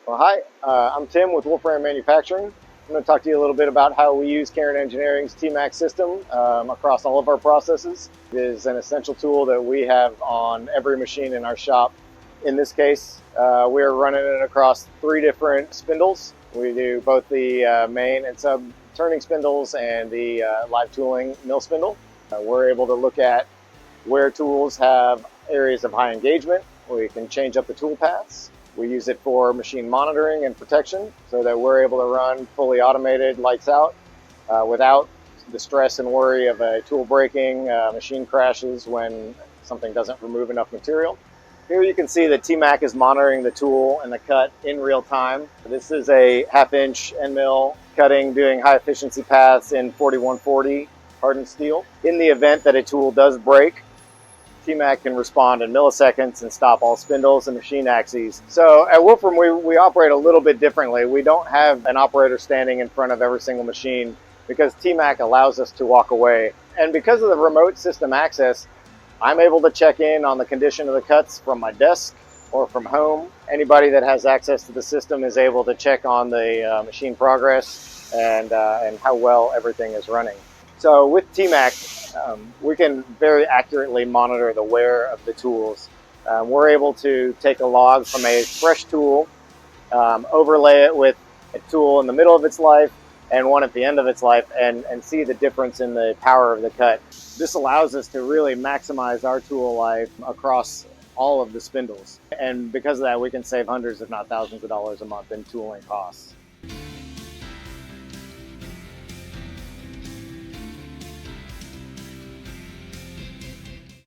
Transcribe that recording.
Well, hi, I'm Tim with Wolfram Manufacturing. I'm going to talk to you a little bit about how we use Caron Engineering's TMAC system across all of our processes. It is an essential tool that we have on every machine in our shop. In this case, we're running it across 3 different spindles. We do both the main and sub turning spindles and the live tooling mill spindle. We're able to look at where tools have areas of high engagement. We can change up the tool paths. We use it for machine monitoring and protection so that we're able to run fully automated, lights out, without the stress and worry of a tool breaking, machine crashes when something doesn't remove enough material. Here you can see that TMAC is monitoring the tool and the cut in real time. This is a 1/2 inch end mill cutting, doing high efficiency paths in 4140 hardened steel. In the event that a tool does break, TMAC can respond in milliseconds and stop all spindles and machine axes. So at Wolfram, we operate a little bit differently. We don't have an operator standing in front of every single machine because TMAC allows us to walk away. And because of the remote system access, I'm able to check in on the condition of the cuts from my desk or from home. Anybody that has access to the system is able to check on the machine progress and how well everything is running. So with TMAC, we can very accurately monitor the wear of the tools. We're able to take a log from a fresh tool, overlay it with a tool in the middle of its life and one at the end of its life, and see the difference in the power of the cut. This allows us to really maximize our tool life across all of the spindles. And because of that, we can save hundreds, if not thousands of dollars a month in tooling costs.